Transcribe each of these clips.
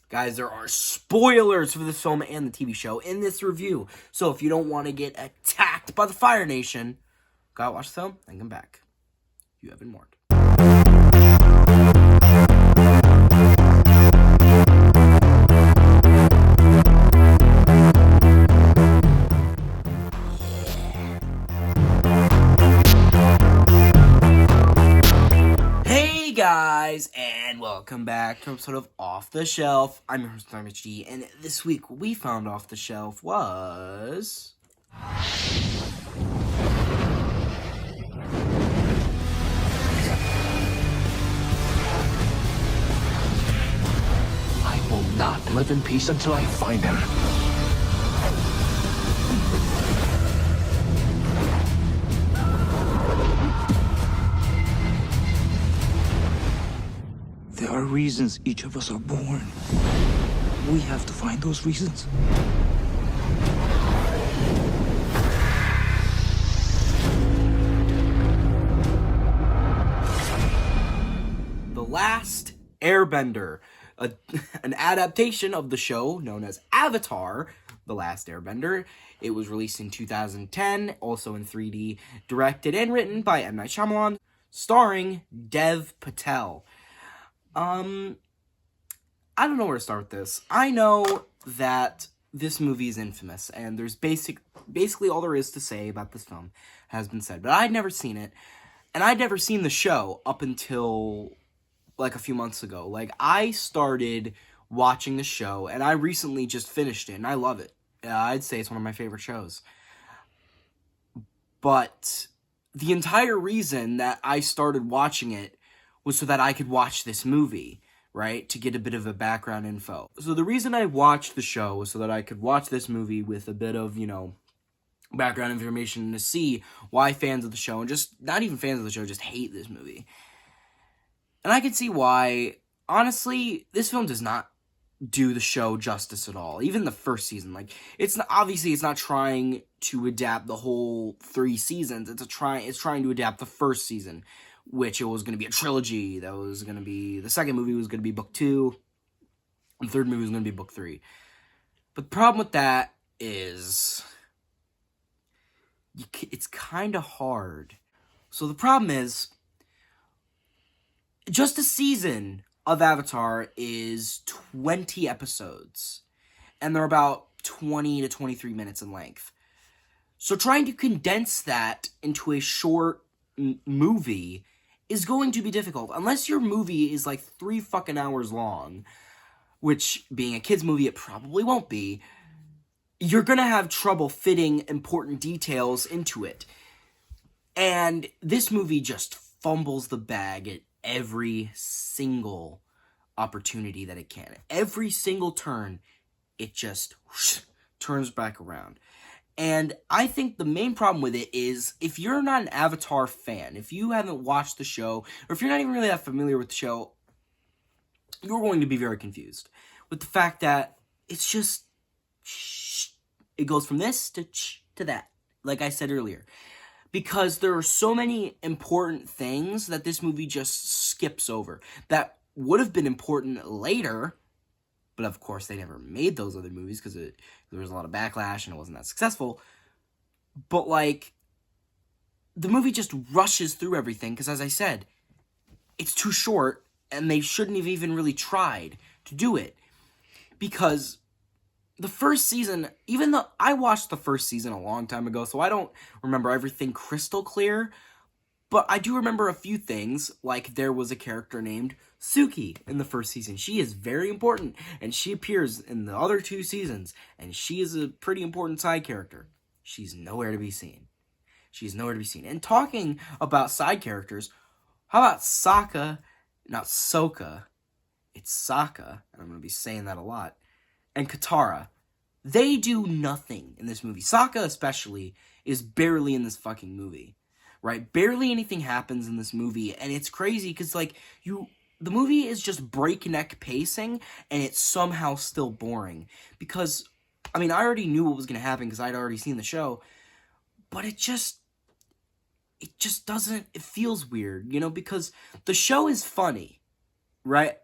Guys, there are spoilers for this film and the TV show in this review. So if you don't want to get attacked by the Fire Nation, go out, watch the film, and come back. You have been warned. Hey guys, and welcome back to an episode of Off the Shelf. I'm your host, HD, and this week what we found off the shelf was... I will not live in peace until I find him. There are reasons each of us are born. We have to find those reasons. The Last Airbender, an adaptation of the show known as Avatar, The Last Airbender. It was released in 2010, also in 3D, directed and written by M. Night Shyamalan, starring Dev Patel. I don't know where to start with this. I know that this movie is infamous, and there's basically all there is to say about this film has been said, but I'd never seen it, and I'd never seen the show up until like a few months ago. Like, I started watching the show, and I recently just finished it, and I love it. I'd say it's one of my favorite shows. But the entire reason that I started watching it was so that I could watch this movie, right? To get a bit of a background info. So the reason I watched the show was so that I could watch this movie with a bit of, background information to see why fans of the show, and just not even fans of the show, just hate this movie. And I can see why. Honestly, this film does not do the show justice at all. Even the first season, like, it's not trying to adapt the whole 3 seasons. It's trying to adapt the first season, which it was going to be a trilogy. That was going to be, the second movie was going to be book 2, and the third movie was going to be book 3. But the problem with that is it's kind of hard. So the problem is, just a season of Avatar is 20 episodes, and they're about 20 to 23 minutes in length. So trying to condense that into a short movie is going to be difficult, unless your movie is like 3 fucking hours long, which, being a kid's movie, it probably won't be. You're gonna have trouble fitting important details into it. And this movie just fumbles the bag at every single opportunity that it can. Every single turn, it just turns back around. And I think the main problem with it is, if you're not an Avatar fan, if you haven't watched the show, or if you're not even really that familiar with the show, you're going to be very confused with the fact that it's just, it goes from this to that, like I said earlier. Because there are so many important things that this movie just skips over that would have been important later, but of course they never made those other movies because there was a lot of backlash and it wasn't that successful. But, like, the movie just rushes through everything because, as I said, it's too short, and they shouldn't have even really tried to do it. Because the first season, even though I watched the first season a long time ago, so I don't remember everything crystal clear, but I do remember a few things, like there was a character named Suki in the first season. She is very important, and she appears in the other 2 seasons, and she is a pretty important side character. She's nowhere to be seen. And talking about side characters, how about Sokka, not Sokka, it's Sokka, and I'm going to be saying that a lot, and Katara. They do nothing in this movie. Sokka, especially, is barely in this fucking movie, right? Barely anything happens in this movie, and it's crazy because, like, the movie is just breakneck pacing, and it's somehow still boring. Because, I mean, I already knew what was going to happen because I'd already seen the show, but it just doesn't, it feels weird, because the show is funny, right?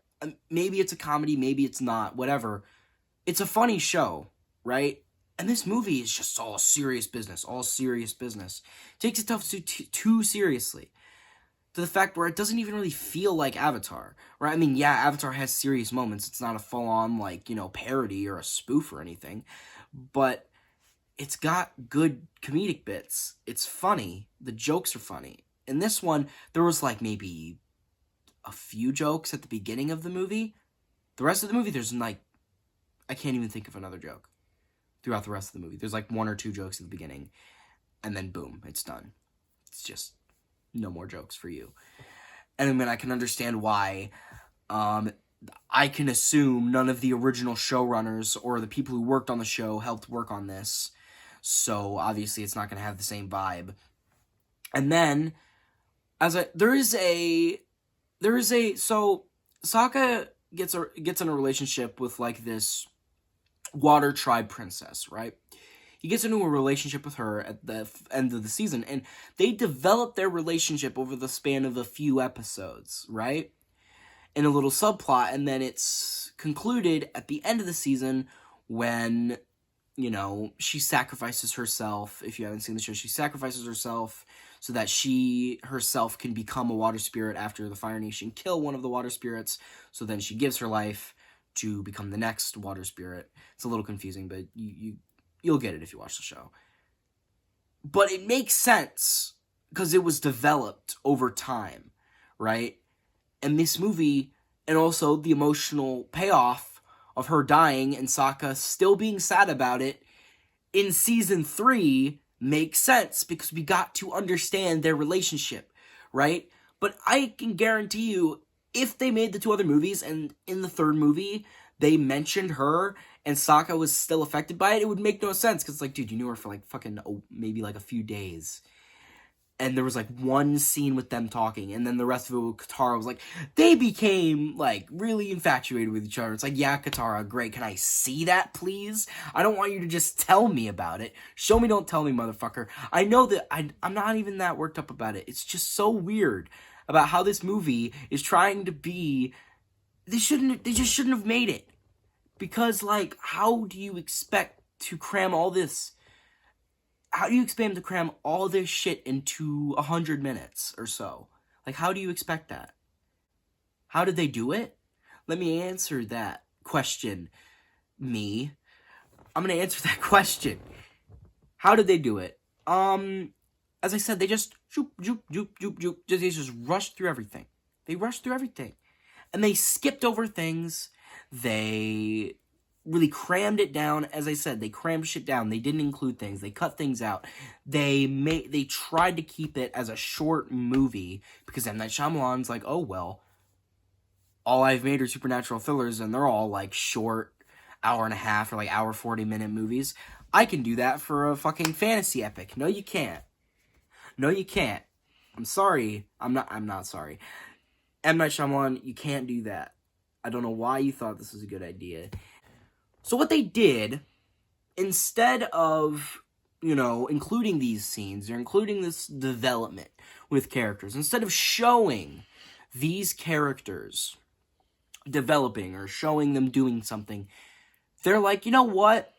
Maybe it's a comedy, maybe it's not, whatever. It's a funny show, right? And this movie is just all serious business, all serious business. Takes itself too seriously, to the fact where it doesn't even really feel like Avatar, right? I mean, yeah, Avatar has serious moments. It's not a full-on, like, parody or a spoof or anything, but it's got good comedic bits. It's funny. The jokes are funny. In this one, there was, like, maybe a few jokes at the beginning of the movie. The rest of the movie, there's, like, I can't even think of another joke throughout the rest of the movie. There's, like, 1 or 2 jokes at the beginning, and then boom, it's done. It's just no more jokes for you. And I mean, I can understand why. I can assume none of the original showrunners or the people who worked on the show helped work on this. So obviously it's not going to have the same vibe. And then so Sokka gets in a relationship with, like, this water tribe princess, right? He gets into a relationship with her at the end of the season, and they develop their relationship over the span of a few episodes, right? In a little subplot, and then it's concluded at the end of the season when, she sacrifices herself. If you haven't seen the show, she sacrifices herself so that she herself can become a water spirit after the Fire Nation kill one of the water spirits. So then she gives her life to become the next water spirit. It's a little confusing, but you'll get it if you watch the show. But it makes sense because it was developed over time, right? And this movie, and also the emotional payoff of her dying and Sokka still being sad about it in season 3 makes sense because we got to understand their relationship, right? But I can guarantee you, if they made the 2 other movies and in the 3rd movie they mentioned her and Sokka was still affected by it, it would make no sense. Because, like, dude, you knew her for, like, fucking, maybe, like, a few days. And there was, like, 1 scene with them talking. And then the rest of it with Katara was, like, they became, like, really infatuated with each other. It's like, yeah, Katara, great. Can I see that, please? I don't want you to just tell me about it. Show me, don't tell me, motherfucker. I know that I'm not even that worked up about it. It's just so weird about how this movie is trying to be... They just shouldn't have made it. Because, like, how do you expect to cram all this? How do you expect to cram all this shit into 100 minutes or so? Like, how do you expect that? How did they do it? Let me answer that question, me. I'm gonna answer that question. How did they do it? As I said, they just they just rushed through everything. They rushed through everything. And they skipped over things. They really crammed it down. As I said, they crammed shit down. They didn't include things. They cut things out. They tried to keep it as a short movie because M. Night Shyamalan's like, oh, well, all I've made are supernatural thrillers and they're all, like, short hour and a half or, like, hour 40-minute movies. I can do that for a fucking fantasy epic. No, you can't. No, you can't. I'm sorry. I'm not sorry. M. Night Shyamalan, you can't do that. I don't know why you thought this was a good idea. So what they did, instead of, including these scenes, or including this development with characters, instead of showing these characters developing or showing them doing something, they're like, you know what?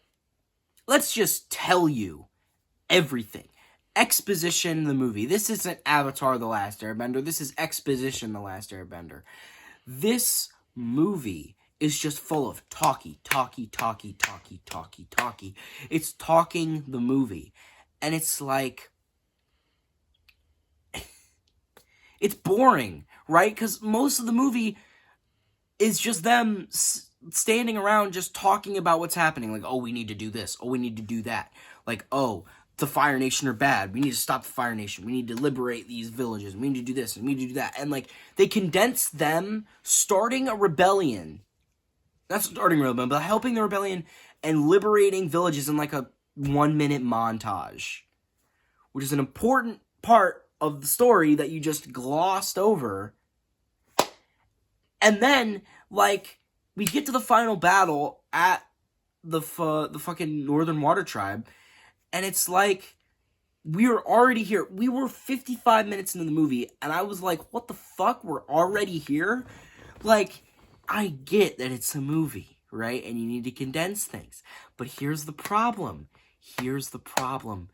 Let's just tell you everything. Exposition the movie. This isn't Avatar The Last Airbender. This is Exposition The Last Airbender. This movie is just full of talky. It's talking the movie. And it's like... it's boring, right? Because most of the movie is just them standing around just talking about what's happening. Like, oh, we need to do this. Oh, we need to do that. Like, oh, the Fire Nation are bad. We need to stop the Fire Nation. We need to liberate these villages. We need to do this and we need to do that. And, like, they condense them starting a rebellion. Not starting a rebellion, but helping the rebellion and liberating villages in, like, a 1-minute montage. Which is an important part of the story that you just glossed over. And then, like, we get to the final battle at the fucking Northern Water Tribe. And it's like, we are already here. We were 55 minutes into the movie, and I was like, what the fuck? We're already here? Like, I get that it's a movie, right? And you need to condense things. But here's the problem. Here's the problem.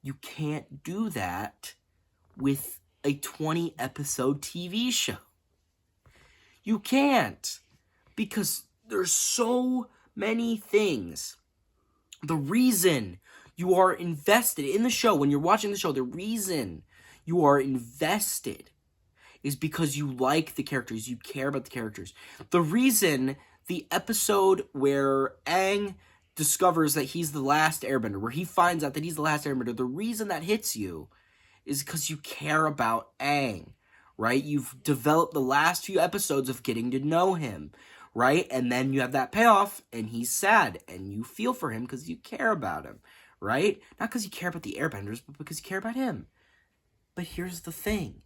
You can't do that with a 20-episode TV show. You can't. Because there's so many things. The reason you are invested in the show, when you're watching the show, the reason you are invested is because you like the characters, you care about the characters. The reason the episode where Aang discovers that he's the last Airbender, where he finds out that he's the last Airbender, the reason that hits you is because you care about Aang, right? You've developed the last few episodes of getting to know him, right? And then you have that payoff, and he's sad, and you feel for him because you care about him, right? Not because you care about the Airbenders, but because you care about him. But here's the thing.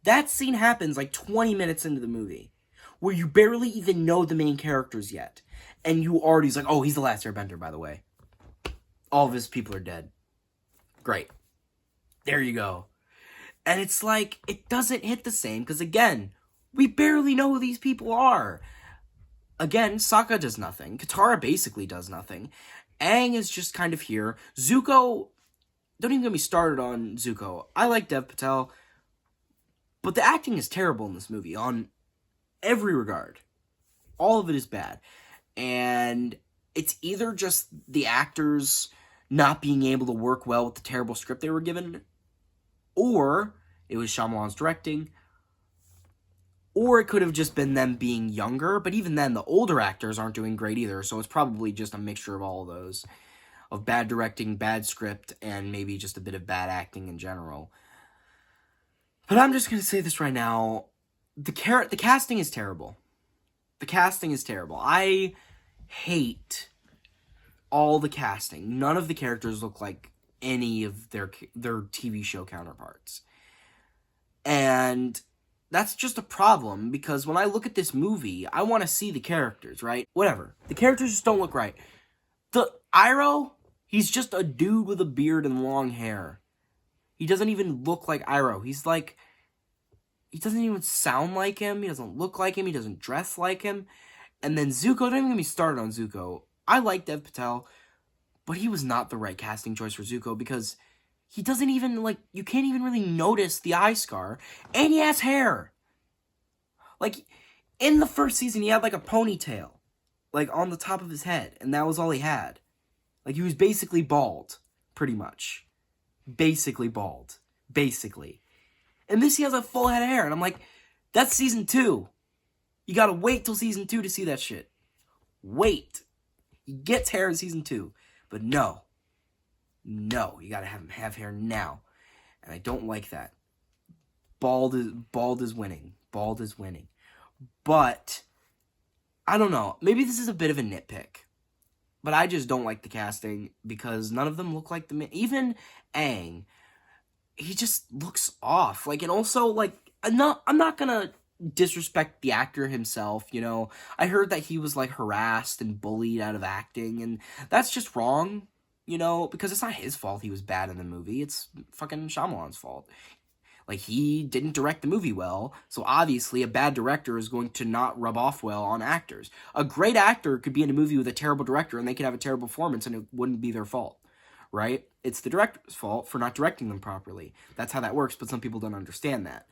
That scene happens like 20 minutes into the movie, where you barely even know the main characters yet. And you already's like, oh, he's the last Airbender, by the way. All of his people are dead. Great. There you go. And it's like, it doesn't hit the same, because again, we barely know who these people are. Again, Sokka does nothing. Katara basically does nothing. Aang is just kind of here. Zuko, don't even get me started on Zuko. I like Dev Patel. But the acting is terrible in this movie on every regard. All of it is bad. And it's either just the actors not being able to work well with the terrible script they were given, or it was Shyamalan's directing, or it could have just been them being younger. But even then, the older actors aren't doing great either, so it's probably just a mixture of all of those. Of bad directing, bad script, and maybe just a bit of bad acting in general. But I'm just going to say this right now. The casting is terrible. The casting is terrible. I hate all the casting. None of the characters look like any of their TV show counterparts. And that's just a problem, because when I look at this movie, I want to see the characters, right? Whatever. The characters just don't look right. The Iroh, he's just a dude with a beard and long hair. He doesn't even look like Iroh. He's like, he doesn't even sound like him. He doesn't look like him. He doesn't dress like him. And then Zuko, don't even get me started on Zuko. I like Dev Patel, but he was not the right casting choice for Zuko, because he doesn't even, like, you can't even really notice the eye scar. And he has hair. Like, in the first season, he had, like, a ponytail, like, on the top of his head. And that was all he had. Like, he was basically bald, pretty much. Basically bald. Basically. And this, he has a full head of hair. And I'm like, that's season 2. You gotta wait till season 2 to see that shit. Wait. He gets hair in season 2. But no. No, you gotta have him have hair now. And I don't like that. Bald is winning. Bald is winning. But, I don't know. Maybe this is a bit of a nitpick. But I just don't like the casting, because none of them look like the... Even Aang, he just looks off. Like, and also, like, I'm not gonna disrespect the actor himself, you know. I heard that he was, like, harassed and bullied out of acting, and that's just wrong, you know, because it's not his fault he was bad in the movie. It's fucking Shyamalan's fault. Like, he didn't direct the movie well, so obviously a bad director is going to not rub off well on actors. A great actor could be in a movie with a terrible director, and they could have a terrible performance, and it wouldn't be their fault, right? It's the director's fault for not directing them properly. That's how that works, but some people don't understand that.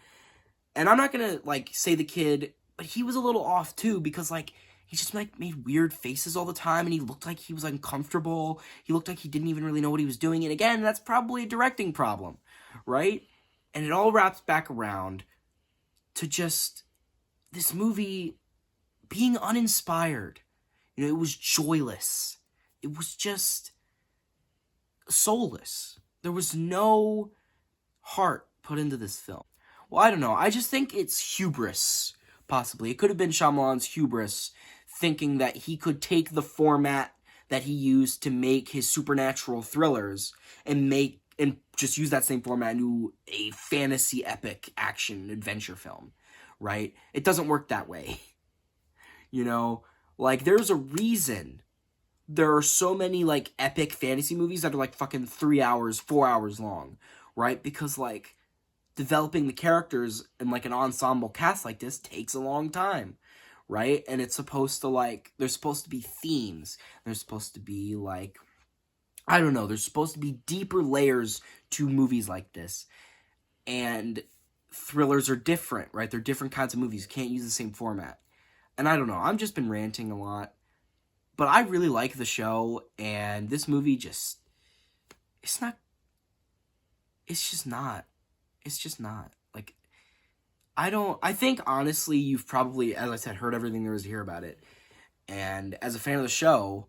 And I'm not gonna, like, say the kid, but he was a little off, too, because, like, he just, like, made weird faces all the time, and he looked like he was uncomfortable. He looked like he didn't even really know what he was doing, and again, that's probably a directing problem, right? And it all wraps back around to just this movie being uninspired. You know, it was joyless. It was just soulless. There was no heart put into this film. Well, I don't know. I just think it's hubris, possibly. It could have been Shyamalan's hubris, thinking that he could take the format that he used to make his supernatural thrillers and just use that same format into a fantasy epic action adventure film, right? It doesn't work that way. You know, like, there's a reason there are so many, like, epic fantasy movies that are, like, fucking 3 hours, 4 hours long, right? Because, like, developing the characters in, like, an ensemble cast like this takes a long time, right? And it's supposed to, like, there's supposed to be themes. There's supposed to be, like, I don't know, there's supposed to be deeper layers to movies like this. And thrillers are different, right? They're different kinds of movies. You can't use the same format. And I don't know, I've just been ranting a lot. But I really like the show, and this movie just, it's just not. Like, I think, honestly, you've probably, as I said, heard everything there is to hear about it. And as a fan of the show,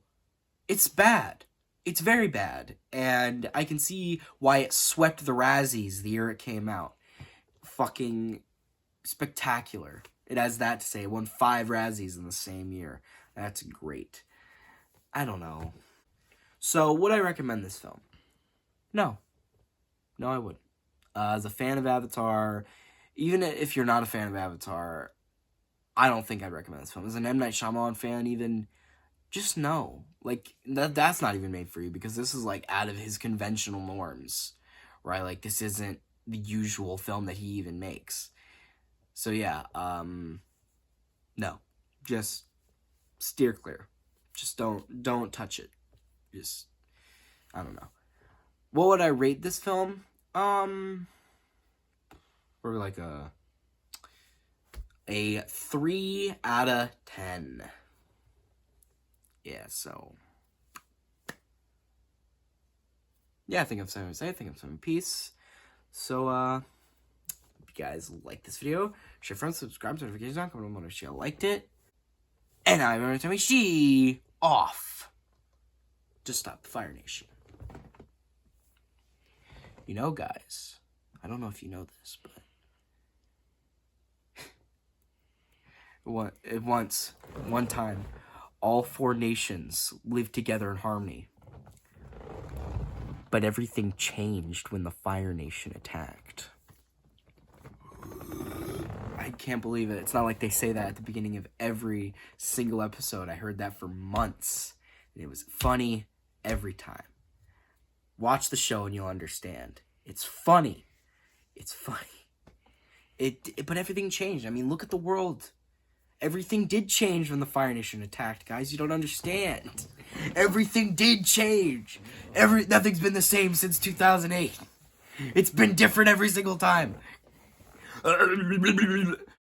it's bad. It's very bad. And I can see why it swept the Razzies the year it came out. Fucking spectacular. It has that to say. It won 5 Razzies in the same year. That's great. I don't know. So, would I recommend this film? No. No, I wouldn't. As a fan of Avatar, even if you're not a fan of Avatar, I don't think I'd recommend this film. As an M. Night Shyamalan fan, even, just no. Like, that's not even made for you, because this is, like, out of his conventional norms, right? Like, this isn't the usual film that he even makes. So, yeah, no. Just steer clear. Just don't touch it. Just, I don't know. What would I rate this film? Or like a 3 out of 10. Yeah, so. Yeah, I think I'm saying peace. So, if you guys like this video, share friends, subscribe to notifications on, comment on if you liked it. And I'm going to tell me she off to stop the Fire Nation. You know, guys, I don't know if you know this, but one time, all 4 nations lived together in harmony. But everything changed when the Fire Nation attacked. I can't believe it. It's not like they say that at the beginning of every single episode. I heard that for months. And it was funny every time. Watch the show and you'll understand. It's funny. It's funny. But everything changed. I mean, look at the world. Everything did change when the Fire Nation attacked, guys. You don't understand. Everything did change. Nothing's been the same since 2008. It's been different every single time.